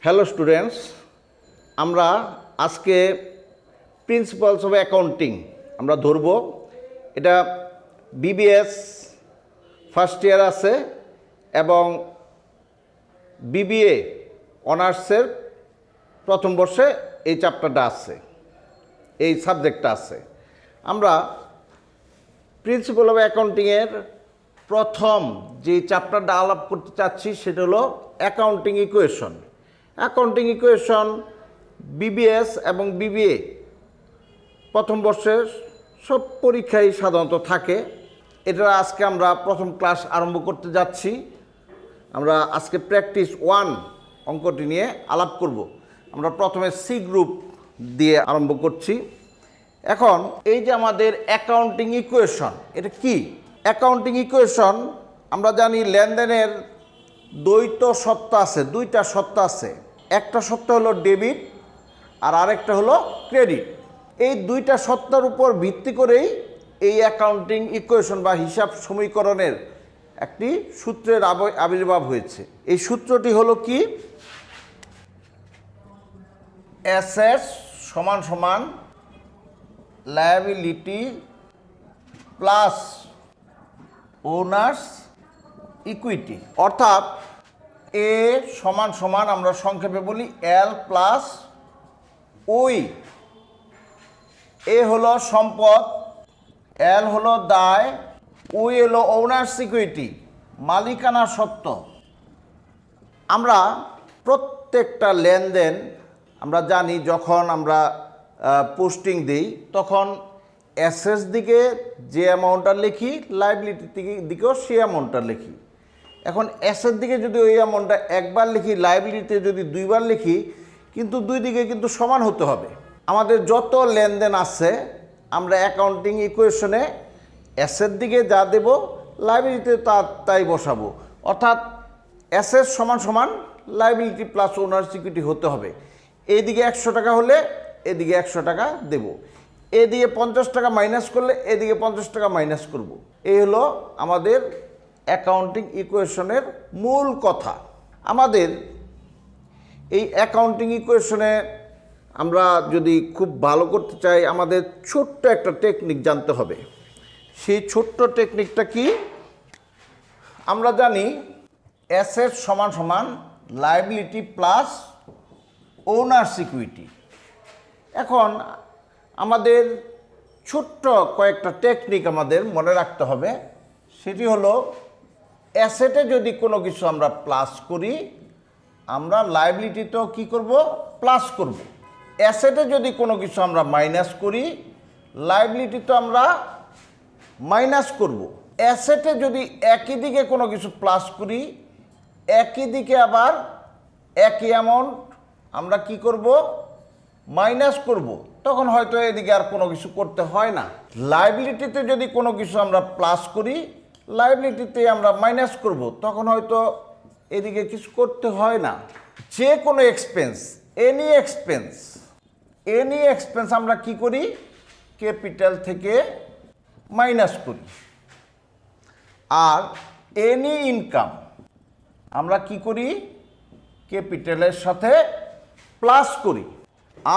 Hello students, আমরা আজকে principles of accounting আমরা ধরব। এটা বিবিএস ফার্স্ট ইয়ার আছে এবং বিবিএ অনার্সের প্রথম বর্ষে এই চ্যাপ্টারটা আছে, এই সাবজেক্টটা আছে। আমরা প্রিন্সিপাল অফ অ্যাকাউন্টিংয়ের প্রথম যে চ্যাপ্টারটা আলাপ করতে চাচ্ছি সেটা হলো accounting equation. Accounting equation BBS এবং বিবিএ প্রথম বর্ষের সব পরীক্ষায় সাধারণত থাকে। এটা আজকে আমরা প্রথম ক্লাস আরম্ভ করতে যাচ্ছি। আমরা আজকে প্র্যাকটিস 1 অঙ্কটি নিয়ে আলাপ করব। আমরা প্রথমে সি গ্রুপ দিয়ে আরম্ভ করছি। এখন এই যে আমাদের অ্যাকাউন্টিং ইকুয়েশন, এটা কি? অ্যাকাউন্টিং ইকুয়েশন আমরা জানি লেনদেনের দ্বৈত সত্তা আছে, দুইটা সত্তা আছে। একটা সত্তা হলো ডেবিট আর আরেকটা হলো ক্রেডিট। এই দুইটা সত্তার উপর ভিত্তি করেই এই অ্যাকাউন্টিং ইকুয়েশন বা হিসাব সমীকরণের একটি সূত্রের আবির্ভাব হয়েছে। এই সূত্রটি হলো কি? অ্যাসেটস সমান সমান লায়াবিলিটি প্লাস ওনার্স ইকুইটি, অর্থাৎ এ সমান সমান আমরা সংক্ষেপে বলি এল প্লাস ওই। এ হলো সম্পদ, এল হলো দায়, ওই হলো ওনার্স ইকুইটি, মালিকানা সত্ত্ব। আমরা প্রত্যেকটা লেনদেন আমরা জানি যখন আমরা পোস্টিং দিই তখন অ্যাসেটস দিকে যে অ্যামাউন্টটা লিখি, লায়াবিলিটি দিকেও সেই অ্যামাউন্টটা লিখি। এখন অ্যাসেট দিকে যদি ওই অ্যামাউন্টটা একবার লিখি, লায়াবিলিটিতে যদি দুইবার লিখি, কিন্তু দুই দিকে কিন্তু সমান হতে হবে। আমাদের যত লেনদেন আছে আমরা অ্যাকাউন্টিং ইকুয়েশনে অ্যাসেট দিকে যা দেব, লায়াবিলিটিতে তাই বসাবো। অর্থাৎ অ্যাসেট সমান সমান লায়াবিলিটি প্লাস ওনার্স ইকুইটি হতে হবে। এইদিকে 100 টাকা হলে এদিকে 100 টাকা দেব, এদিকে 50 টাকা মাইনাস করলে এদিকে 50 টাকা মাইনাস করব। এই হলো আমাদের অ্যাকাউন্টিং ইকুয়েশনের মূল কথা। আমাদের এই অ্যাকাউন্টিং ইকুয়েশনে আমরা যদি খুব ভালো করতে চাই আমাদের ছোট্ট একটা টেকনিক জানতে হবে। সেই ছোট্ট টেকনিকটা কি? আমরা জানি অ্যাসেট সমান সমান লায়াবিলিটি প্লাস ওনার্স ইকুইটি। এখন আমাদের ছোট্ট কয়েকটা টেকনিক আমাদের মনে রাখতে হবে। সেটি হলো অ্যাসেটে যদি কোনো কিছু আমরা প্লাস করি, আমরা লায়াবিলিটিতেও কী করব? প্লাস করব। অ্যাসেটে যদি কোনো কিছু আমরা মাইনাস করি, লায়াবিলিটিতে আমরা মাইনাস করব। অ্যাসেটে যদি একই দিকে কোনো কিছু প্লাস করি, একই দিকে আবার একই অ্যামাউন্ট আমরা কি করব? মাইনাস করব। তখন হয়তো এদিকে আর কোনো কিছু করতে হয় না। লায়াবিলিটিতে যদি কোনো কিছু আমরা প্লাস করি, লায়াবিলিটিতে আমরা মাইনাস করব, তখন হয়তো এদিকে কিছু করতে হয় না। যে কোনো এক্সপেন্স, এনি এক্সপেন্স আমরা কি করি? ক্যাপিটাল থেকে মাইনাস করি। আর এনি ইনকাম আমরা কি করি? ক্যাপিটালের সাথে প্লাস করি।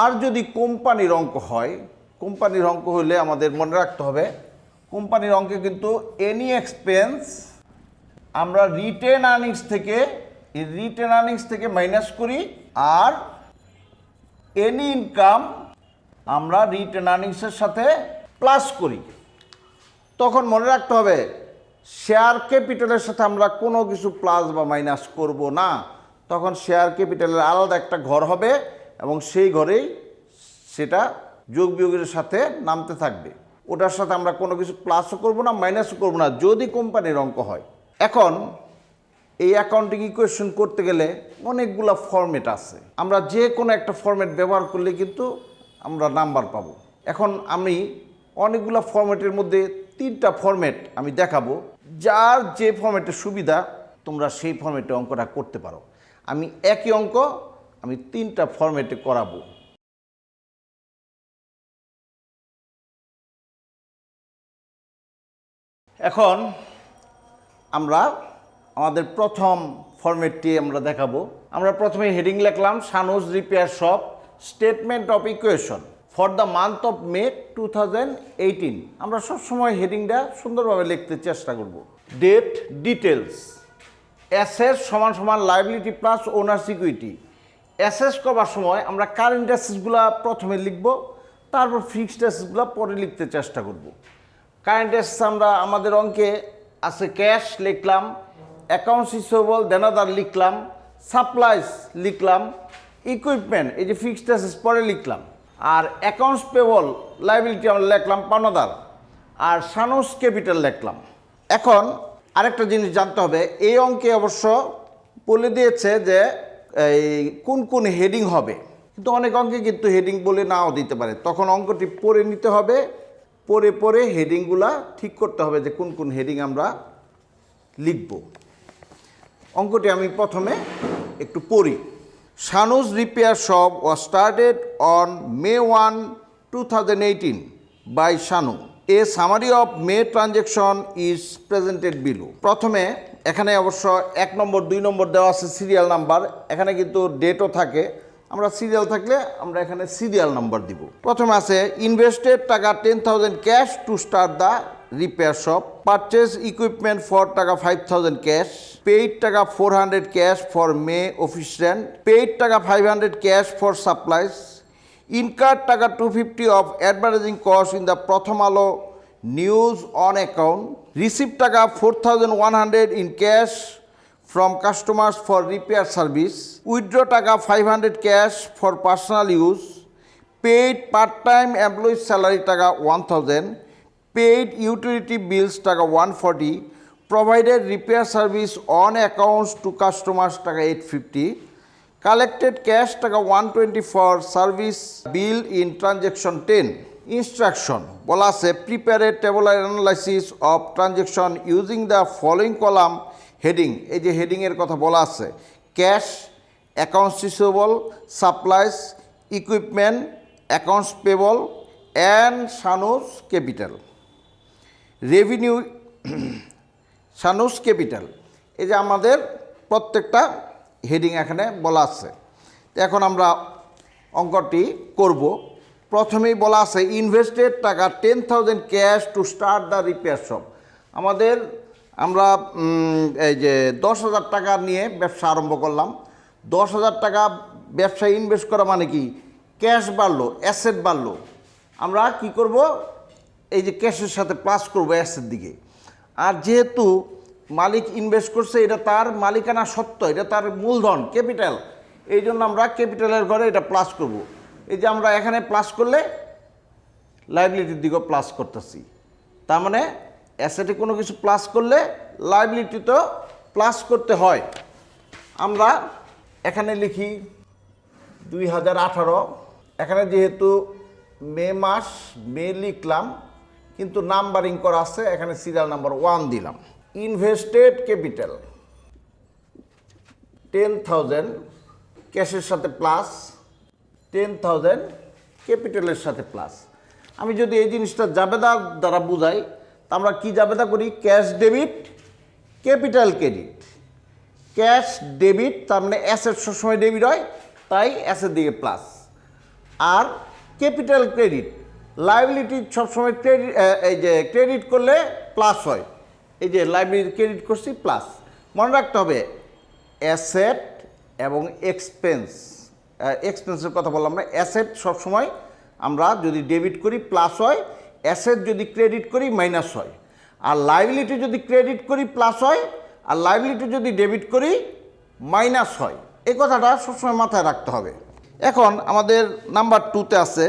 আর যদি কোম্পানির অঙ্ক হয়, কোম্পানির অঙ্ক হলে আমাদের মনে রাখতে হবে কোম্পানির অঙ্কে কিন্তু এনি এক্সপেন্স আমরা রিটেন আর্নিংস থেকে মাইনাস করি, আর এনি ইনকাম আমরা রিটেন আর্নিংসের সাথে প্লাস করি। তখন মনে রাখতে হবে শেয়ার ক্যাপিটালের সাথে আমরা কোনো কিছু প্লাস বা মাইনাস করব না। তখন শেয়ার ক্যাপিটালের আলাদা একটা ঘর হবে এবং সেই ঘরেই সেটা যোগ বিয়োগের সাথে নামতে থাকবে। ওটার সাথে আমরা কোনো কিছু প্লাসও করব না, মাইনাসও করব না, যদি কোম্পানির অঙ্ক হয়। এখন এই অ্যাকাউন্টিং ইকুয়েশন করতে গেলে অনেকগুলো ফরম্যাট আছে। আমরা যে কোনো একটা ফরম্যাট ব্যবহার করলে কিন্তু আমরা নাম্বার পাবো। এখন আমি অনেকগুলো ফরম্যাটের মধ্যে 3টা ফরম্যাট আমি দেখাবো। যার যে ফরম্যাটের সুবিধা তোমরা সেই ফরম্যাটে অঙ্কটা করতে পারো। আমি একই অঙ্ক আমি 3টা ফরম্যাটে করাবো। এখন আমরা আমাদের প্রথম ফরম্যাটটি আমরা দেখাবো। আমরা প্রথমে হেডিং লিখলাম Shanu's repair shop statement of equation for the month of May 2018। আমরা সবসময় হেডিংটা সুন্দরভাবে লিখতে চেষ্টা করব। ডেট ডিটেলস অ্যাসেট সমান সমান liability plus owners equity. Assess করবার সময় আমরা কারেন্ট অ্যাসেসগুলো প্রথমে লিখব, তারপর ফিক্সড অ্যাসেসগুলো পরে লিখতে চেষ্টা করব। কারেন্ট অ্যাসেস আমরা আমাদের অঙ্কে আছে ক্যাশ লিখলাম, অ্যাকাউন্টস রিসিভেবল দেনাদার লিখলাম, সাপ্লাইস লিখলাম, ইকুইপমেন্ট এই যে ফিক্সড অ্যাসেস পরে লিখলাম, আর অ্যাকাউন্টস পেবল লাইবিলিটি আমরা লিখলাম পাওনাদার, আর শানুজ ক্যাপিটাল লিখলাম। এখন আরেকটা জিনিস জানতে হবে, এই অঙ্কে অবশ্য বলে দিয়েছে যে এই কোন কোন হেডিং হবে, কিন্তু অনেক অঙ্কে কিন্তু হেডিং বলে নাও দিতে পারে। তখন অঙ্কটি পড়ে নিতে হবে, পড়ে পড়ে হেডিংগুলা ঠিক করতে হবে যে কোন কোন হেডিং আমরা লিখব। অঙ্কটি আমি প্রথমে একটু পড়ি। Shanu's repair shop was started on May 1, 2018 by Shanu. A summary of May transaction is presented below. প্রথমে এখানে অবশ্য 1 নম্বর 2 নম্বর দেওয়া আছে সিরিয়াল নাম্বার, এখানে কিন্তু ডেটও থাকে। আমরা সিরিয়াল থাকলে আমরা এখানে সিরিয়াল নাম্বার দিব। প্রথমে আছে ইনভেস্টেড টাকা 10,000 cash to start the repair shop, purchase equipment for টাকা 5,000 ক্যাশ, পেইড টাকা 400 cash for May office rent, paid টাকা 500 ক্যাশ ফর সাপ্লাইজ, ইনকার টাকা 250 of advertising cost in the প্রথম আলো নিউজ অন অ্যাকাউন্ট, রিসিভ টাকা 4,100 in cash from customers for repair service, withdraw টাকা 500 cash for personal use, paid part-time employee salary টাকা 1,000, paid utility bills টাকা 140, provided repair service on accounts to customers টাকা 850, collected cash টাকা 120 for service bill in transaction 10. Instruction বলা আছে prepare a tabular analysis of transaction using the following column heading. এই যে হেডিংয়ের কথা বলা আছে cash, accounts receivable, supplies, equipment, accounts payable and Shanu's capital. Revenue Shanu's capital, এই যে আমাদের প্রত্যেকটা হেডিং এখানে বলা আছে। এখন আমরা অঙ্কটি করব। প্রথমেই বলা আছে ইনভেস্টেড টাকা 10,000 cash to start the repair shop. আমরা এই যে 10,000 টাকা নিয়ে ব্যবসা আরম্ভ করলাম। 10,000 টাকা ব্যবসায় ইনভেস্ট করা মানে কি, ক্যাশ বাড়লো, অ্যাসেট বাড়লো। আমরা কি করব, এই যে ক্যাশের সাথে প্লাস করব অ্যাসেট দিকে। আর যেহেতু মালিক ইনভেস্ট করছে, এটা তার মালিকানা সত্ত্ব, এটা তার মূলধন ক্যাপিটাল, এই জন্য আমরা ক্যাপিটালের ঘরে এটা প্লাস করব। এই যে আমরা এখানে প্লাস করলে লাইবিলিটির দিকেও প্লাস করতেছি, তার মানে অ্যাসেটে কোনো কিছু প্লাস করলে লাইবিলিটিতেও প্লাস করতে হয়। আমরা এখানে লিখি 2018, এখানে যেহেতু মে মাস মে লিখলাম, কিন্তু নাম্বারিং করা আছে, এখানে সিরিয়াল নাম্বার 1 দিলাম। ইনভেস্টেড ক্যাপিটাল 10,000 ক্যাশের সাথে প্লাস, 10,000 ক্যাপিটালের সাথে প্লাস। আমি যদি এই জিনিসটা জাবেদার দ্বারা বুঝাই, আমরা কি জাবেদা করি, cash debit capital credit. Cash debit তার মানে অ্যাসেট সবসময় ডেবিট হয়, তাই অ্যাসেট দিকে প্লাস। আর ক্যাপিটাল ক্রেডিট লাইবিলিটি সবসময় ক্রেডিট, এই যে ক্রেডিট করলে প্লাস হয়, এই যে লাইবিলিটি ক্রেডিট করছি প্লাস। মনে রাখতে হবে অ্যাসেট এবং এক্সপেন্স, এক্সপেন্সের কথা বললাম না, অ্যাসেট সবসময় আমরা যদি ডেবিট করি প্লাস হয়, অ্যাসেট যদি ক্রেডিট করি মাইনাস হয়, আর লাইবিলিটি যদি ক্রেডিট করি প্লাস হয়, আর লাইবিলিটি যদি ডেবিট করি মাইনাস হয়। এই কথাটা সবসময় মাথায় রাখতে হবে। এখন আমাদের নাম্বার 2তে আছে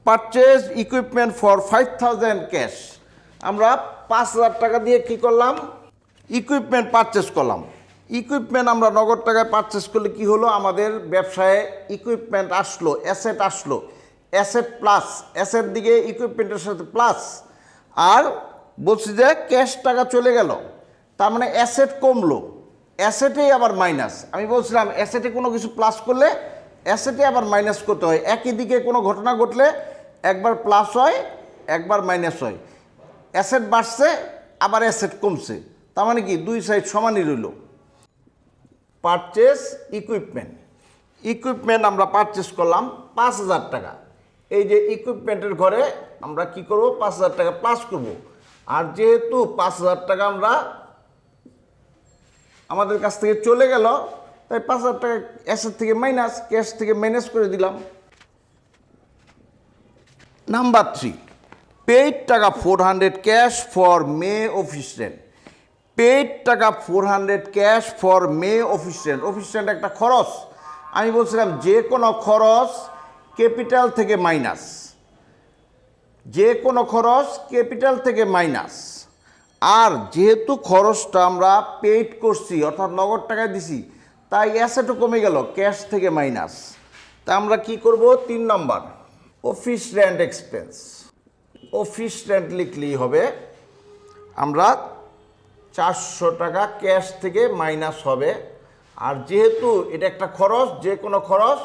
পারচেজ ইকুইপমেন্ট ফর 5,000 ক্যাশ। আমরা 5,000 টাকা দিয়ে কি করলাম, ইকুইপমেন্ট পারচেজ করলাম। ইকুইপমেন্ট আমরা নগদ টাকায় পারচেজ করলে কি হলো, আমাদের ব্যবসায় ইকুইপমেন্ট আসলো, অ্যাসেট আসলো, অ্যাসেট প্লাস, অ্যাসেট দিকে ইকুইপমেন্টের সাথে প্লাস। আর বলছি যে ক্যাশ টাকা চলে গেল, তার মানে অ্যাসেট কমলো, অ্যাসেটেই আবার মাইনাস। আমি বলছিলাম অ্যাসেটে কোনো কিছু প্লাস করলে অ্যাসেটে আবার মাইনাস করতে হয়। একই দিকে কোনো ঘটনা ঘটলে একবার প্লাস হয়, একবার মাইনাস হয়। অ্যাসেট বাড়ছে, আবার অ্যাসেট কমছে, তার মানে কি দুই সাইড সমানই রইল। পারচেস ইকুইপমেন্ট আমরা পারচেস করলাম 5,000 টাকা। এই যে ইকুইপমেন্টের ঘরে আমরা কি করব, 5,000 টাকা প্লাস করব। আর যেহেতু 5,000 টাকা আমরা আমাদের কাছ থেকে চলে গেল, তাই 5,000 টাকা অ্যাসেট থেকে মাইনাস, ক্যাশ থেকে মাইনাস করে দিলাম। নাম্বার 3, পেইড টাকা 400 cash for May office rent. Paid টাকা 400 cash for May office rent. Office rent একটা খরচ। আমি বলছিলাম যে কোনো খরচ ক্যাপিটাল থেকে মাইনাস, যে কোনো খরচ ক্যাপিটাল থেকে মাইনাস। আর যেহেতু খরচটা আমরা পেইড করছি অর্থাৎ নগদ টাকায় দিছি, তাই অ্যাসেটও কমে গেল, ক্যাশ থেকে মাইনাস। তা আমরা কি করব, 3 number office rent expense. Office rent লিখলেই হবে, আমরা 400 টাকা ক্যাশ থেকে মাইনাস হবে। আর যেহেতু এটা একটা খরচ, যে কোনো খরচ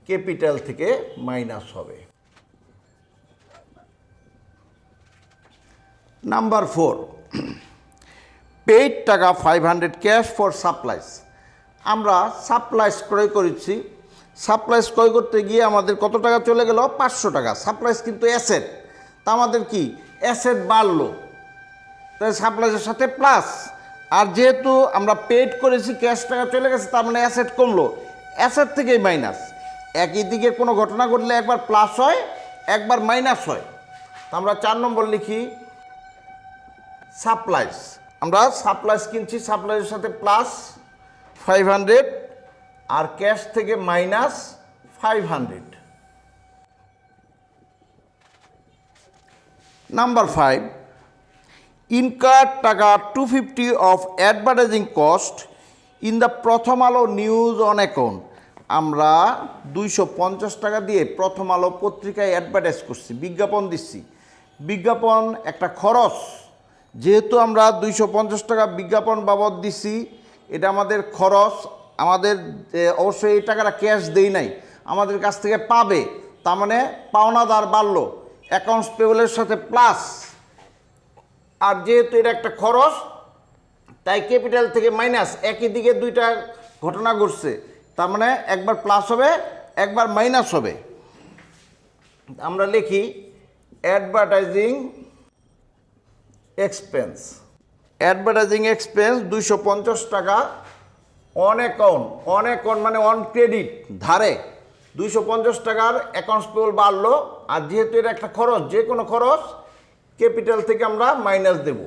ক্যাপিটাল থেকে মাইনাস হবে। নাম্বার 4, পেইড টাকা 500 ক্যাশ ফর সাপ্লাইস। আমরা সাপ্লাইস ক্রয় করেছি, সাপ্লাইস ক্রয় করতে গিয়ে আমাদের কত টাকা চলে গেল, 500 টাকা। সাপ্লাইস কিন্তু অ্যাসেট, তা আমাদের কি অ্যাসেট বাড়লো, তাই সাপ্লাইসের সাথে প্লাস। আর যেহেতু আমরা পেইড করেছি, ক্যাশ টাকা চলে গেছে, তার মানে অ্যাসেট কমলো, অ্যাসেট থেকেই মাইনাস। একই দিকে কোনো ঘটনা ঘটলে একবার প্লাস হয়, একবার মাইনাস হয়। তো আমরা 4 নম্বর লিখি সাপ্লাইস। আমরা সাপ্লাইস কিনছি, সাপ্লাইসের সাথে প্লাস 500 আর ক্যাশ থেকে মাইনাস 500। নাম্বার 5, ইনকার টাকা 250 of advertising cost in the প্রথম আলো নিউজ অন অ্যাকাউন্ট। আমরা 250 টাকা দিয়ে প্রথম আলো পত্রিকায় অ্যাডভার্টাইজ করছি, বিজ্ঞাপন দিচ্ছি। বিজ্ঞাপন একটা খরচ, যেহেতু আমরা 250 টাকা বিজ্ঞাপন বাবদ দিছি, এটা আমাদের খরচ। আমাদের অবশ্যই এই টাকাটা ক্যাশ দেই নাই, আমাদের কাছ থেকে পাবে, তার মানে পাওনাদার বাড়লো, অ্যাকাউন্টস পেবলের সাথে প্লাস। আর যেহেতু এটা একটা খরচ, তাই ক্যাপিটাল থেকে মাইনাস। একই দিকে দুইটা ঘটনা ঘটছে, তার মানে একবার প্লাস হবে, একবার মাইনাস হবে। আমরা লিখি অ্যাডভার্টাইজিং এক্সপেন্স। অ্যাডভার্টাইজিং এক্সপেন্স 250 টাকা অন অ্যাকাউন্ট। অন অ্যাকাউন্ট মানে অন ক্রেডিট, ধারে 250 টাকার অ্যাকাউন্টস পেবল বাড়লো। আর যেহেতু এটা একটা খরচ, যে কোনো খরচ ক্যাপিটাল থেকে আমরা মাইনাস দেব।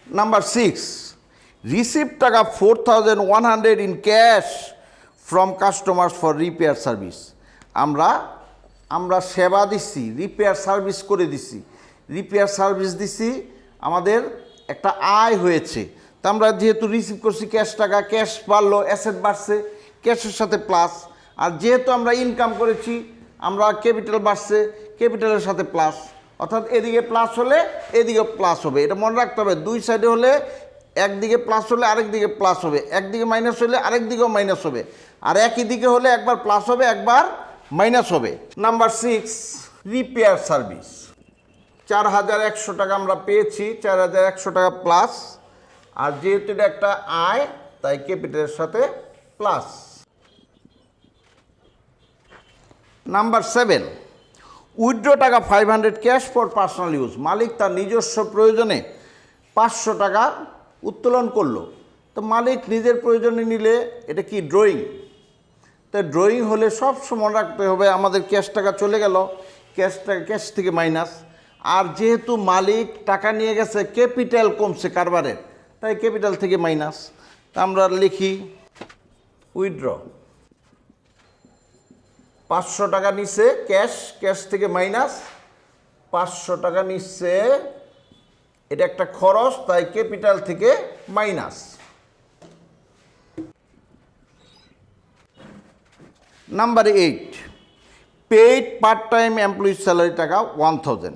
নাম্বার 6, রিসিভ টাকা 4100 in cash from customers for repair service. আমরা সেবা দিচ্ছি, রিপেয়ার সার্ভিস করে দিচ্ছি, রিপেয়ার সার্ভিস দিচ্ছি, আমাদের একটা আয় হয়েছে। তা আমরা যেহেতু রিসিভ করছি ক্যাশ টাকা, ক্যাশ বাড়লো, অ্যাসেট বাড়ছে, ক্যাশের সাথে প্লাস। আর যেহেতু আমরা ইনকাম করেছি, আমরা ক্যাপিটাল বাড়ছে, ক্যাপিটালের সাথে প্লাস। অর্থাৎ এদিকে প্লাস হলে এদিকে প্লাস হবে, এটা মনে রাখতে হবে। দুই সাইডে হলে একদিকে প্লাস হলে আরেক দিকে প্লাস হবে, একদিকে মাইনাস হলে আরেক দিকেও মাইনাস হবে। আর একই দিকে হলে একবার প্লাস হবে, একবার মাইনাস হবে। Number 6, repair service. 4100 টাকা আমরা পেয়েছি, 4100 টাকা প্লাস। আর যেহেতু এটা একটা আয়, তাই ক্যাপিটালের সাথে প্লাস। নাম্বার 7, উইথড্র টাকা 500 ক্যাশ ফর পার্সোনাল ইউজ। মালিক তার নিজস্ব প্রয়োজনে 500 টাকা উত্তোলন করলো। তো মালিক নিজের প্রয়োজনে নিলে এটা কি ড্রয়িং। তো ড্রয়িং হলে সব সময় রাখতে হবে আমাদের ক্যাশ টাকা চলে গেল, ক্যাশ থেকে মাইনাস। আর যেহেতু মালিক টাকা নিয়ে গেছে, ক্যাপিটাল কমছে কারবারের, তাই ক্যাপিটাল থেকে মাইনাস। তা আমরা লিখি উইথড্র। 500 টাকা নিচ্ছে ক্যাশ থেকে মাইনাস, 500 টাকা নিচ্ছে, এটা একটা খরচ, তাই ক্যাপিটাল থেকে minus. Number 8, paid part time এমপ্লয়ির স্যালারি টাকা 1000।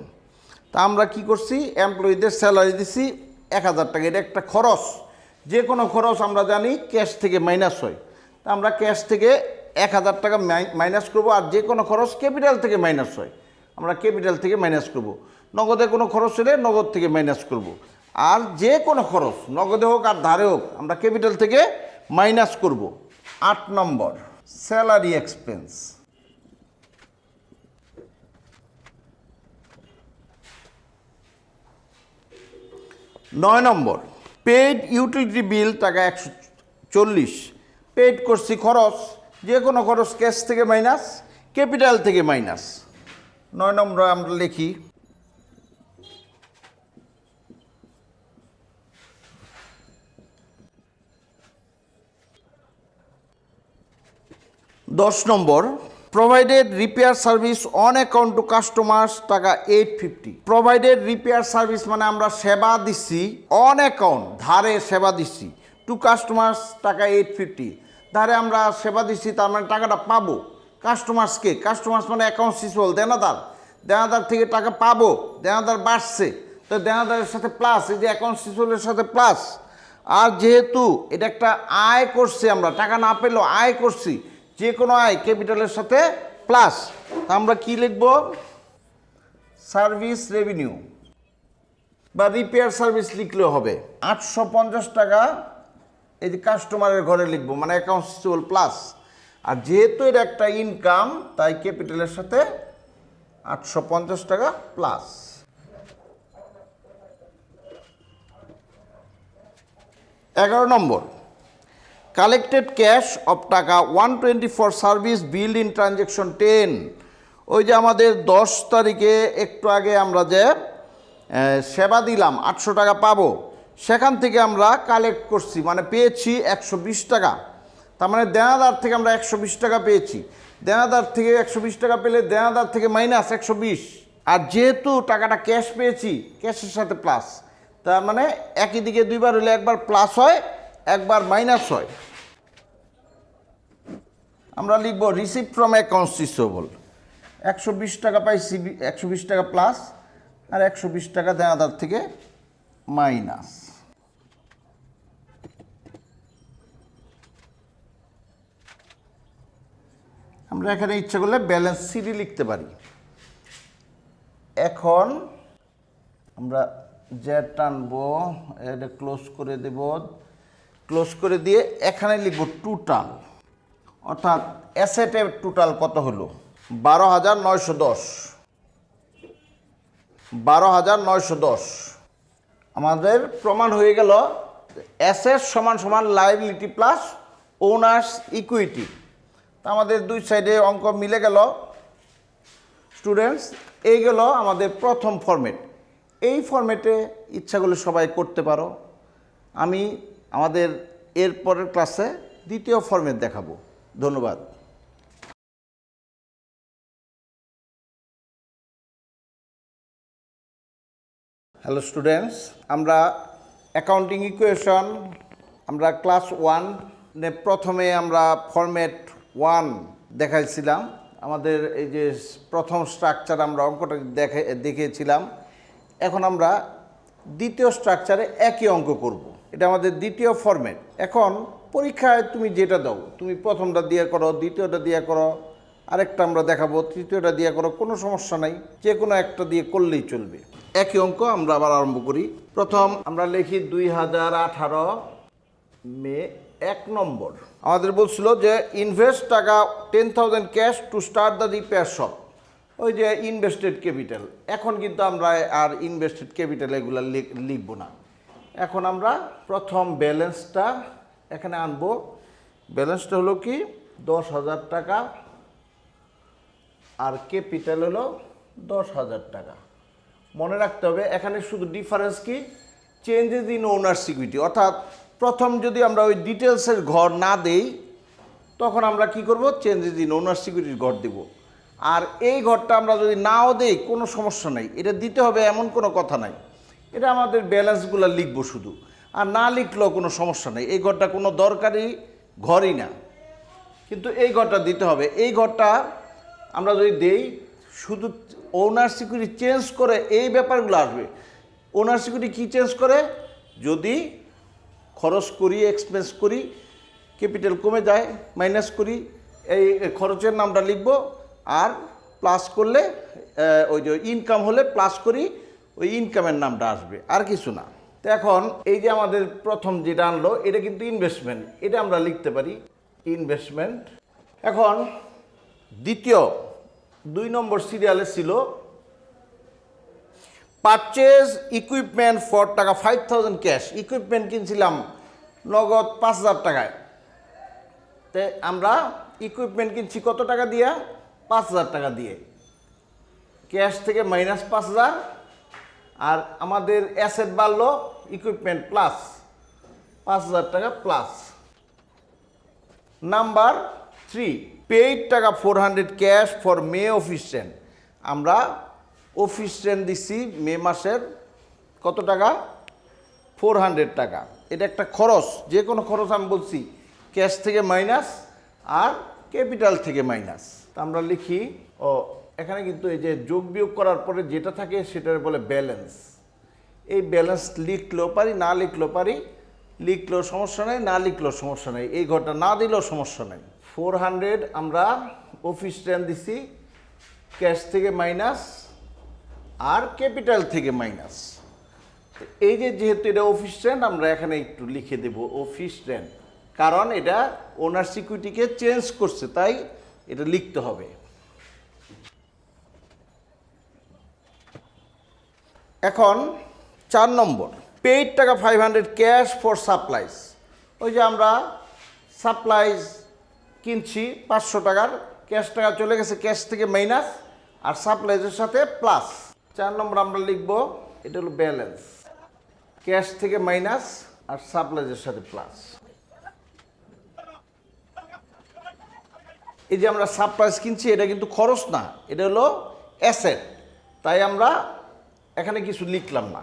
তা আমরা কি করছি, এমপ্লয়িদের স্যালারি দিছি 1000 টাকা। এটা একটা খরচ, যে কোনো খরচ আমরা জানি ক্যাশ থেকে মাইনাস হয়। তা আমরা ক্যাশ থেকে 1000 টাকা মাইনাস করবো। আর যে কোনো খরচ ক্যাপিটাল থেকে মাইনাস হয়, আমরা ক্যাপিটাল থেকে মাইনাস করব। নগদে কোনো খরচ হলে নগদ থেকে মাইনাস করব। আর যে কোনো খরচ নগদে হোক আর ধারে হোক আমরা ক্যাপিটাল থেকে মাইনাস করব। 8 নম্বর স্যালারি এক্সপেন্স। 9 নম্বর পেইড ইউটিলিটি বিল টাকা 140। পেইড করছি খরচ, যে কোনো খরচ ক্যাশ থেকে মাইনাস, ক্যাপিটাল থেকে মাইনাস। 9 নম্বর আমরা লিখি 10 number provided repair service on account to customers টাকা 850। প্রোভাইডেড রিপেয়ার সার্ভিস মানে আমরা সেবা দিচ্ছি অন অ্যাকাউন্ট, ধারে সেবা দিচ্ছি, টু কাস্টমার্স টাকা 850। ধারে আমরা সেবা দিচ্ছি, তার মানে টাকাটা পাবো কাস্টমার্সকে। কাস্টমার্স মানে অ্যাকাউন্ট সিচুয়াল, দেনাদার থেকে টাকা পাবো, দেনাদার বাড়ছে, তো দেনাদারের সাথে প্লাস, এই যে অ্যাকাউন্ট সিচুয়ালের সাথে প্লাস। আর যেহেতু এটা একটা আয় করছি, আমরা টাকা না পেলেও আয় করছি, যে কোনো আয় ক্যাপিটালের সাথে প্লাস, আমরা কি লিখব? সার্ভিস রেভিনিউ বা রিপেয়ার সার্ভিস লিখলেও হবে। 850 টাকা এই যে কাস্টমারের ঘরে লিখবো, মানে অ্যাকাউন্ট রিসিভেবল প্লাস। আর যেহেতু এটা একটা ইনকাম, তাই ক্যাপিটালের সাথে 850 টাকা plus. 11 number collected cash of টাকা 120 for service build in transaction 10। ওই যে আমাদের 10 তারিখে একটু আগে আমরা যে সেবা দিলাম 800 টাকা পাবো, সেখান থেকে আমরা কালেক্ট করছি, মানে পেয়েছি 120 টাকা। তার মানে দেনাদার থেকে আমরা 120 টাকা পেয়েছি, দেনাদার থেকে 120 টাকা পেলে দেনাদার থেকে মাইনাস 120। আর যেহেতু টাকাটা ক্যাশ পেয়েছি, ক্যাশের সাথে প্লাস, তার মানে একই দিকে দুইবার হলে একবার প্লাস হয়, একবার মাইনাস হয়। আমরা লিখব রিসিপ্ট ফ্রম অ্যাকাউন্টস রিসিভেবল। 120 টাকা পাইছি, 120 টাকা প্লাস, আর 120 টাকা দেনাদার থেকে মাইনাস। আমরা এখানে ইচ্ছা করলে ব্যালেন্স সিডি লিখতে পারি। এখন আমরা যে টানবো, এটা ক্লোজ করে দেব, ক্লোজ করে দিয়ে এখানে লিখব টোটাল, অর্থাৎ অ্যাসেটের টোটাল কত হলো? 12,910। 12,910 আমাদের প্রমাণ হয়ে গেল অ্যাসেট সমান সমান লায়াবিলিটি প্লাস ওনার্স ইকুইটি। আমাদের দুই সাইডে অঙ্ক মিলে গেল। স্টুডেন্টস, এই গেল আমাদের প্রথম ফরম্যাট। এই ফরম্যাটে ইচ্ছা করলে সবাই করতে পারো। আমি আমাদের এর পরের ক্লাসে দ্বিতীয় ফরম্যাট দেখাবো। ধন্যবাদ। হ্যালো স্টুডেন্টস, আমরা অ্যাকাউন্টিং ইকুয়েশন আমরা ক্লাস 1 প্রথমে আমরা ফরম্যাট 1 দেখাইছিলাম। আমাদের এই যে প্রথম স্ট্রাকচার আমরা অঙ্কটা দেখিয়েছিলাম। এখন আমরা দ্বিতীয় স্ট্রাকচারে একই অঙ্ক করব। এটা আমাদের দ্বিতীয় ফরম্যাট। এখন পরীক্ষায় তুমি যেটা দাও, তুমি প্রথমটা দিয়ে করো, দ্বিতীয়টা দিয়ে করো, আরেকটা আমরা দেখাবো, তৃতীয়টা দিয়ে করো, কোনো সমস্যা নাই, যে কোনো একটা দিয়ে করলেই চলবে। একই অঙ্ক আমরা আবার আরম্ভ করি। প্রথম আমরা লিখি 2018 মে 1 নম্বর। আমাদের বলছিল যে ইনভেস্ট টাকা 10,000 cash to start the repair shop. ওই যে ইনভেস্টেড ক্যাপিটাল। এখন কিন্তু আমরা আর ইনভেস্টেড ক্যাপিটাল এগুলো লিখব না। এখন আমরা প্রথম ব্যালেন্সটা এখানে আনবো। ব্যালেন্সটা হলো কি 10,000 টাকা, আর ক্যাপিটাল হলো 10,000 টাকা। মনে রাখতে হবে এখানে শুধু ডিফারেন্স কি, চেঞ্জেস ইন ওনার্স ইকুইটি। অর্থাৎ প্রথম যদি আমরা ওই ডিটেলসের ঘর না দেই, তখন আমরা কি করব? চেঞ্জেস ইন ওনার্স ইকুইটির ঘর দেব। আর এই ঘরটা আমরা যদি নাও দেই, কোনো সমস্যা নাই, এটা দিতে হবে এমন কোনো কথা নাই। এটা আমাদের ব্যালেন্সগুলো লিখবো শুধু, আর না লিখলেও কোনো সমস্যা নেই। এই ঘরটা কোনো দরকারি ঘরই না, কিন্তু এই ঘরটা দিতে হবে। এই ঘরটা আমরা যদি দেই, শুধু ওনার সিকিউরিটি চেঞ্জ করে এই ব্যাপারগুলো আসবে। ওনার সিকিউরিটি কী চেঞ্জ করে? যদি খরচ করি, এক্সপেন্স করি, ক্যাপিটাল কমে যায়, মাইনাস করি, এই খরচের নামটা লিখব, আর প্লাস করলে ওই যে ইনকাম হলে প্লাস করি, ওই ইনকামের নামটা আসবে, আর কিছু না। তো এখন এই যে আমাদের প্রথম যেটা আনলো এটা কিন্তু ইনভেস্টমেন্ট, এটা আমরা লিখতে পারি ইনভেস্টমেন্ট। এখন দ্বিতীয় 2 নম্বর সিরিয়ালে ছিল পারচেজ ইকুইপমেন্ট ফর টাকা 5,000 ক্যাশ। ইকুইপমেন্ট কিনছিলাম নগদ 5,000 টাকায়। তো আমরা ইকুইপমেন্ট কিনছি কত টাকা দিয়ে? 5,000 টাকা দিয়ে। ক্যাশ থেকে মাইনাস 5,000, আর আমাদের অ্যাসেট বাড়লো ইকুইপমেন্ট প্লাস 5,000 টাকা প্লাস। নাম্বার 3, পেইড টাকা 400 cash for May office rent. আমরা অফিস রেন্ট দিচ্ছি মে মাসের কত টাকা? 400 টাকা। এটা একটা খরচ, যে কোনো খরচ আমি বলছি ক্যাশ থেকে মাইনাস আর ক্যাপিটাল থেকে মাইনাস। তা আমরা লিখি এখানে কিন্তু এই যে যোগ বিয়োগ করার পরে যেটা থাকে সেটার বলে ব্যালেন্স। এই ব্যালেন্স লিখলেও পারি, না লিখলেও পারি, লিখলেও সমস্যা নেই, না লিখলেও সমস্যা নেই, এই ঘরটা না দিলেও সমস্যা নেই। 400 আমরা অফিস রেন্ট দিছি ক্যাশ থেকে মাইনাস আর ক্যাপিটাল থেকে মাইনাস। এই যে যেহেতু এটা অফিস রেন্ট আমরা এখানে একটু লিখে দেব অফিস রেন্ট, কারণ এটা ওনার সিকিউরিটিকে চেঞ্জ করছে তাই এটা লিখতে হবে। এখন 4 নম্বর, পেইড টাকা 500 ক্যাশ ফর সাপ্লাইজ। ওই যে আমরা সাপ্লাইজ কিনছি 500 টাকার, ক্যাশ টাকা চলে গেছে ক্যাশ থেকে মাইনাস আর সাপ্লাইজের সাথে প্লাস। 4 নম্বর আমরা লিখব এটা হলো ব্যালেন্স, ক্যাশ থেকে মাইনাস আর সাপ্লাইজের সাথে প্লাস। এই যে আমরা সাপ্লাইজ কিনছি এটা কিন্তু খরচ না, এটা হলো অ্যাসেট, তাই আমরা এখানে কিছু লিখলাম না,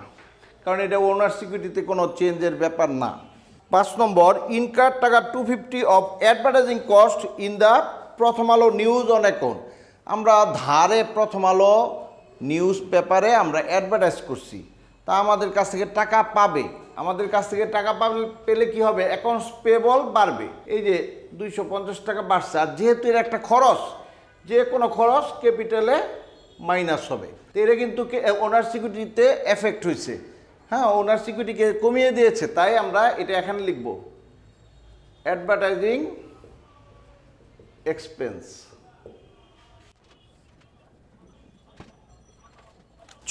কারণ এটা ওনার সিকিউরিটিতে কোনো চেঞ্জের ব্যাপার না। 5 নম্বর, ইনকার টাকা 250 of advertising cost in the প্রথম আলো নিউজ অন অ্যাকাউন্ট। আমরা ধারে প্রথম আলো নিউজ পেপারে আমরা অ্যাডভার্টাইজ করছি, তা আমাদের কাছ থেকে টাকা পাবে। আমাদের কাছ থেকে টাকা পেলে কি হবে? অ্যাকাউন্টস পেবল বাড়বে। এই যে 250 টাকা বাড়ছে, আর যেহেতু এর একটা খরচ, যে কোনো খরচ ক্যাপিটালে মাইনাস হবে, তো এটা কিন্তু ওনার সিকিউরিটিতে এফেক্ট হয়েছে। হ্যাঁ, ওনার সিকিউরিটিকে কমিয়ে দিয়েছে, তাই আমরা এটা এখানে লিখব অ্যাডভার্টাইজিং এক্সপেন্স।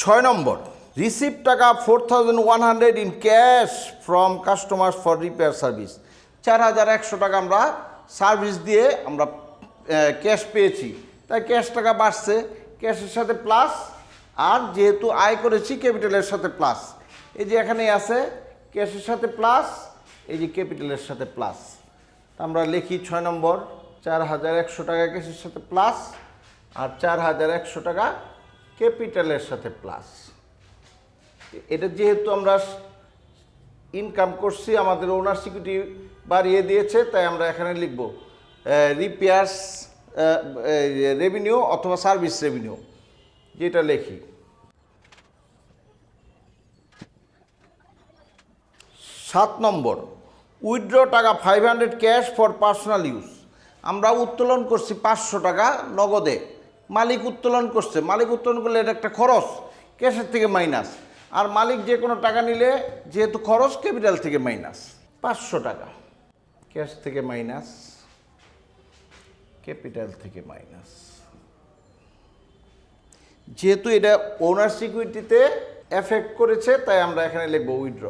6 নম্বর, রিসিভ টাকা 4,100 in cash from customers for repair service. 4,100 টাকা আমরা সার্ভিস দিয়ে আমরা ক্যাশ পেয়েছি, তাই ক্যাশ টাকা বাড়ছে, ক্যাশের সাথে প্লাস, আর যেহেতু আয় করেছি ক্যাপিটালের সাথে প্লাস। এই যে এখানে আছে ক্যাশের সাথে প্লাস, এই যে ক্যাপিটালের সাথে প্লাস। আমরা লিখি 6 নম্বর, 4,100 টাকা ক্যাশের সাথে প্লাস আর 4,100 টাকা ক্যাপিটালের সাথে প্লাস। এটা যেহেতু আমরা ইনকাম করছি, আমাদের ওনার সিকিউরিটি বাড়িয়ে দিয়েছে, তাই আমরা এখানে লিখব রিপেয়ার্স রেভিনিউ অথবা সার্ভিস রেভিনিউ, যেটা লিখি। 7 নম্বর, উইথড্র টাকা 500 ক্যাশ ফর পার্সোনাল ইউজ। আমরা উত্তোলন করছি 500 টাকা নগদে, মালিক উত্তোলন করছে, মালিক উত্তোলন করলে এটা একটা খরচ, ক্যাশের থেকে মাইনাস, আর মালিক যে কোনো টাকা নিলে যেহেতু খরচ ক্যাপিটাল থেকে মাইনাস। 500 টাকা ক্যাশ থেকে মাইনাস, ক্যাপিটাল থেকে মাইনাস। যেহেতু এটা ওনার সিকিউরিটিতে এফেক্ট করেছে, তাই আমরা এখানে লিখব withdraw.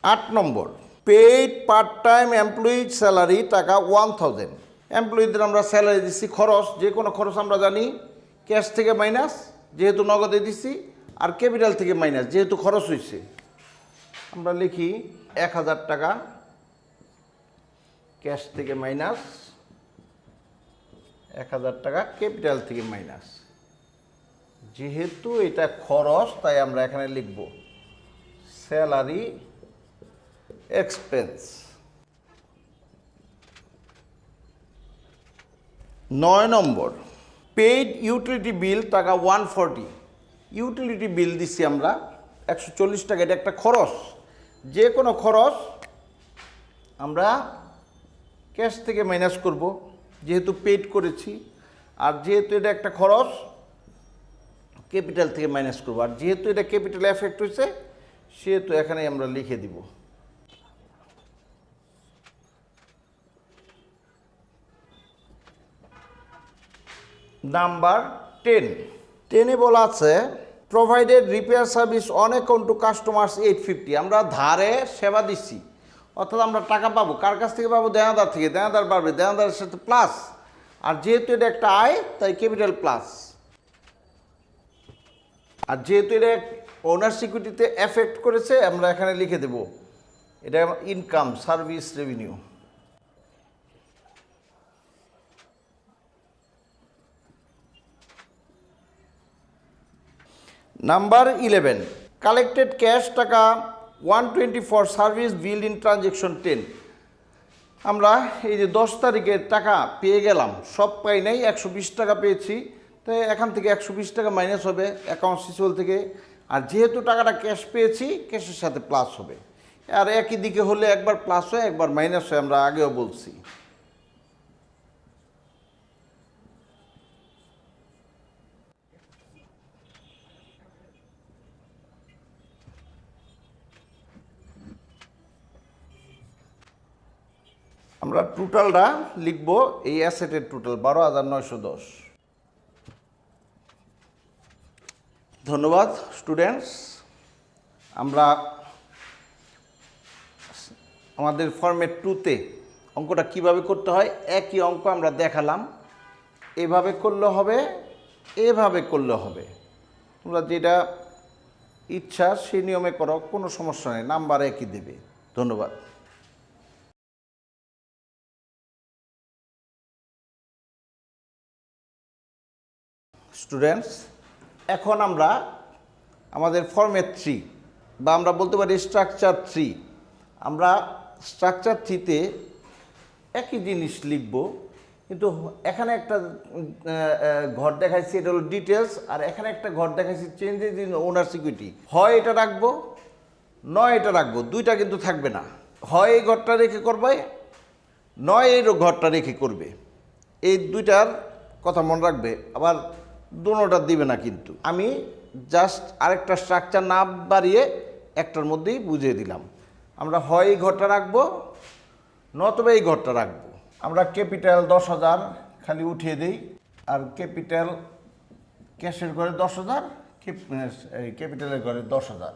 8 number, paid part time employee salary টাকা 1,000। এমপ্লয়িদের আমরা স্যালারি দিচ্ছি, খরচ, যে কোনো খরচ আমরা জানি ক্যাশ থেকে মাইনাস, যেহেতু নগদে দিচ্ছি, আর ক্যাপিটাল থেকে মাইনাস, যেহেতু খরচ হয়েছে। আমরা লিখি 1,000 টাকা ক্যাশ থেকে মাইনাস, 1,000 টাকা ক্যাপিটাল থেকে মাইনাস। যেহেতু এটা খরচ, তাই আমরা এখানে লিখব স্যালারি এক্সপেন্স। 9 নম্বর, পেইড ইউটিলিটি বিল টাকা 140। ইউটিলিটি বিল দিচ্ছি আমরা 140 টাকা, এটা একটা খরচ, যে কোনো খরচ আমরা ক্যাশ থেকে মাইনাস করব, যেহেতু পেইড করেছি, আর যেহেতু এটা একটা খরচ ক্যাপিটাল থেকে মাইনাস করবো, আর যেহেতু এটা ক্যাপিটাল এফেক্ট হয়েছে সেহেতু এখানে আমরা লিখে দিব। নাম্বার 10 বলা আছে provided repair service on account to customers 850। আমরা ধারে সেবা দিচ্ছি, অর্থাৎ আমরা টাকা পাবো কার কাছ থেকে পাবো? দেনাদার থেকে। দেনাদার পাবে দেনাদারের সাথে প্লাস, আর যেহেতু এটা একটা আয় তাই ক্যাপিটাল প্লাস, আর যেহেতু এটা ওনার সিকিউরিটিতে এফেক্ট করেছে আমরা এখানে লিখে দেব এটা income service revenue. Number 11 collected cash টাকা 120 for service bill in transaction 10। আমরা এই যে 10 তারিখের টাকা পেয়ে গেলাম, সব পাই নাই, 120 টাকা পেয়েছি, তো এখান থেকে 120 টাকা মাইনাস হবে অ্যাকাউন্ট সিচুয়াল থেকে। আর যেহেতু টাকাটা ক্যাশ পেয়েছি ক্যাশের সাথে প্লাস হবে, আর একই দিকে হলে একবার প্লাস হয় একবার মাইনাস হয়, আমরা আগেও বলছি। আমরা টোটালটা লিখব, এই অ্যাসেটের টোটাল 12,910। ধন্যবাদ স্টুডেন্টস। আমরা আমাদের ফরম্যাট 2তে অঙ্কটা কিভাবে করতে হয় একই অঙ্ক আমরা দেখালাম, এভাবে করলে হবে, এভাবে করলে হবে, তোমরা যেটা ইচ্ছা সেই নিয়মে করো, কোনো সমস্যা নেই, নাম্বার একই দেবে। ধন্যবাদ। স্টুডেন্টস, এখন আমরা আমাদের ফরম্যাট 3 বা আমরা বলতে পারি স্ট্রাকচার 3, আমরা স্ট্রাকচার 3তে একই জিনিস লিখব, কিন্তু এখানে একটা ঘর দেখাইছি এটা হলো ডিটেলস, আর এখানে একটা ঘর দেখাইছি চেঞ্জেস ইন ওনার সিকিউরিটি। হয় এটা রাখবো নয় এটা রাখবো, দুইটা কিন্তু থাকবে না, হয় এই ঘরটা রেখে করবে নয় এই ঘরটা রেখে করবে, এই দুইটার কথা মনে রাখবে, আবার দুটোটা দিবে না। কিন্তু আমি জাস্ট আরেকটা স্ট্রাকচার না বাড়িয়ে একটার মধ্যেই বুঝিয়ে দিলাম, আমরা হয় এই ঘরটা রাখবো নতবা এই ঘরটা রাখবো। আমরা ক্যাপিটাল 10,000 খালি উঠিয়ে দিই, আর ক্যাপিটাল ক্যাশের ঘরে 10,000, ক্যাপিটালের ঘরে 10,000,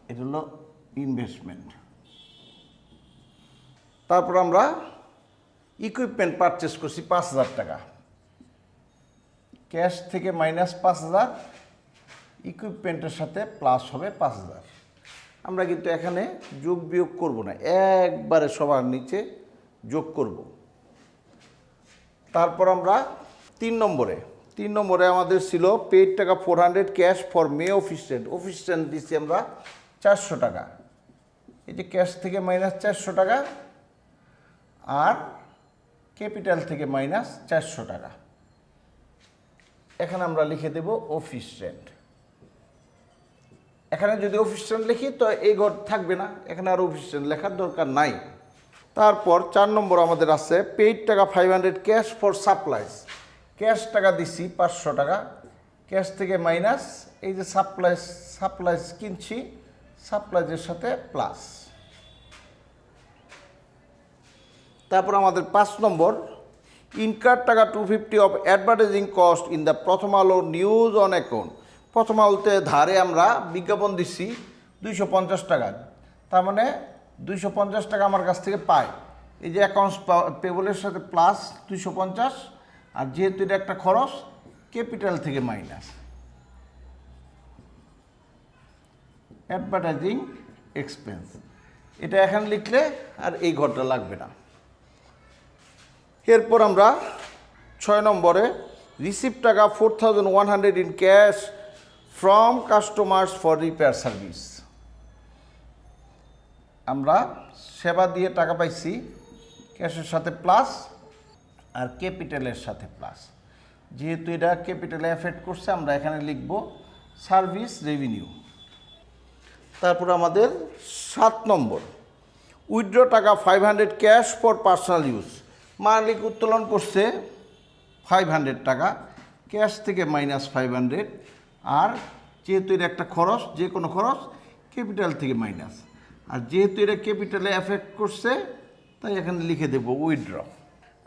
এটা হলো ইনভেস্টমেন্ট। তারপর আমরা ইকুইপমেন্ট পারচেস করছি 5,000 টাকা, ক্যাশ থেকে মাইনাস 5,000, ইকুইপমেন্টের সাথে প্লাস হবে 5,000। আমরা কিন্তু এখানে যোগ বিয়োগ করব না, একবারে সবার নিচে যোগ করব। তারপর আমরা 3 নম্বরে আমাদের ছিল পেইড টাকা 400, ক্যাশ ফর মে অফিসিয়েন্ট দিচ্ছি আমরা 400 টাকা, এই যে ক্যাশ থেকে মাইনাস 400 টাকা আর ক্যাপিটাল থেকে মাইনাস 400 টাকা, এখানে আমরা লিখে দেব অফিস রেন্ট। এখানে যদি অফিস রেন্ট লিখি তো এই ঘর থাকবে না, এখানে আর অফিস রেন্ট লেখার দরকার নাই। তারপর 4 নম্বর আমাদের আছে পেইড টাকা 500, ক্যাশ ফর সাপ্লাইজ, ক্যাশ টাকা দিচ্ছি 500 টাকা, ক্যাশ থেকে মাইনাস এই যে সাপ্লাইজ কিনছি, সাপ্লাইজের সাথে প্লাস। তারপর আমাদের 5 নম্বর ইনকার টাকা 250 of advertising cost in the প্রথম আলো নিউজ অন অ্যাকাউন্ট। প্রথম আলোতে ধারে আমরা বিজ্ঞাপন দিচ্ছি 250 টাকা, তার মানে 250 টাকা আমার কাছ থেকে পায়, এই যে অ্যাকাউন্টস পেবলের সাথে প্লাস 250, আর যেহেতু এটা একটা খরচ ক্যাপিটাল থেকে মাইনাস, অ্যাডভার্টাইজিং এক্সপেন্স, এটা এখানে লিখলে আর এই ঘরটা লাগবে না। এরপর আমরা 6 নম্বরে রিসিভ টাকা 4,100 in cash from customers for repair service. আমরা সেবা দিয়ে টাকা পাইছি, ক্যাশের সাথে প্লাস আর ক্যাপিটালের সাথে প্লাস, যেহেতু এটা ক্যাপিটালে এফেক্ট করছে আমরা এখানে লিখব সার্ভিস রেভিনিউ। তারপর আমাদের 7 নম্বর উইথড্র টাকা 500, ক্যাশ ফর পার্সোনাল ইউজ, মালিক উত্তোলন করছে 500 টাকা, ক্যাশ থেকে -500, আর যেহেতু এটা একটা খরচ, যে কোনো খরচ ক্যাপিটাল থেকে মাইনাস, আর যেহেতু এটা ক্যাপিটালে এফেক্ট করছে তাই এখানে লিখে দেব উইথড্র।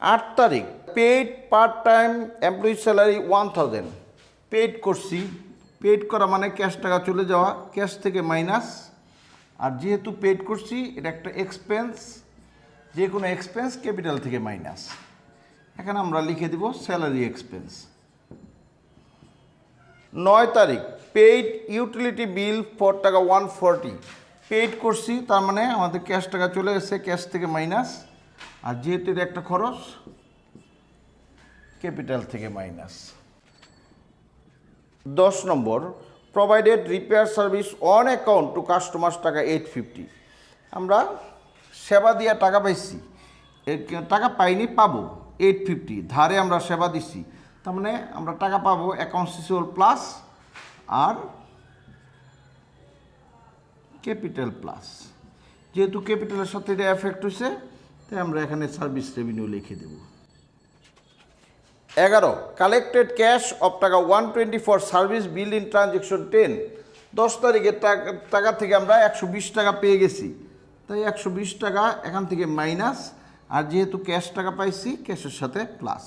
8 তারিখ, paid part time employee salary 1000 paid করছি। পেইড করা মানে ক্যাশ টাকা চলে যাওয়া, ক্যাশ থেকে মাইনাস, আর যেহেতু পেইড করছি এটা একটা এক্সপেন্স, যে কোনো এক্সপেন্স ক্যাপিটাল থেকে মাইনাস, এখানে আমরা লিখে দেব স্যালারি এক্সপেন্স। 9 তারিখ, পেইড ইউটিলিটি বিল ফর টাকা 140 পেইড করছি, তার মানে আমাদের ক্যাশ টাকা চলে গেছে, ক্যাশ থেকে মাইনাস, আর যেহেতু এটা একটা খরচ ক্যাপিটাল থেকে minus. 10 number, provided repair service on account to customers টাকা 850 আমরা সেবা দিয়ে টাকা পাইছি, টাকা পাইনি, পাবো 850, ধারে আমরা সেবা দিছি, তার মানে আমরা টাকা পাবো অ্যাকাউন্ট রিসিভেবল প্লাস আর ক্যাপিটাল প্লাস, যেহেতু ক্যাপিটালের সাথে এটা এফেক্ট হয়েছে তাই আমরা এখানে সার্ভিস রেভিনিউ লিখে দেব। 11, কালেক্টেড ক্যাশ অফ টাকা 120 for service bill in transaction 10 10 তারিখের টাকা থেকে আমরা 120 টাকা পেয়ে গেছি, তাই 120 টাকা এখান থেকে মাইনাস, আর যেহেতু ক্যাশ টাকা পাইছি ক্যাশের সাথে প্লাস।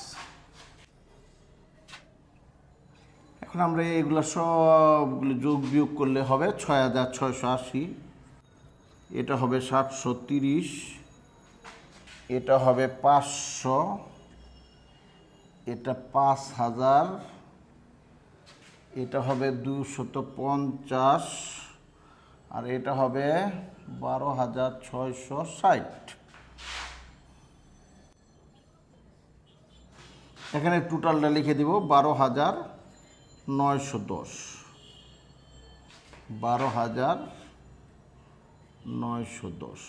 এখন আমরা এগুলো সবগুলো যোগ বিয়োগ করলে হবে 6680, এটা হবে 730, এটা হবে 500, এটা 5000, এটা হবে 250, আর এটা হবে 12660। এখানে টোটালটা লিখে দিব 12910, 12910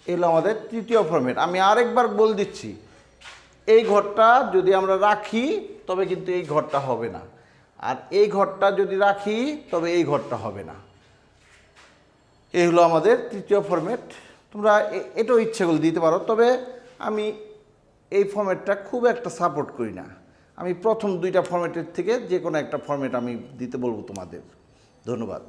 এলো আমাদের তৃতীয় ফরম্যাট। আমি আরেকবার বলে দিচ্ছি, এই ঘরটা যদি আমরা রাখি তবে কিন্তু এই ঘরটা হবে না, আর এই ঘরটা যদি রাখি তবে এই ঘরটা হবে না। এই হলো আমাদের তৃতীয় ফরম্যাট। তোমরা এটাও ইচ্ছে করলে দিতে পারো, তবে আমি এই ফরম্যাটটা খুব একটা সাপোর্ট করি না। আমি প্রথম 2টা ফরম্যাটের থেকে যে কোনো একটা ফরম্যাট আমি দিতে বলবো তোমাদের। ধন্যবাদ।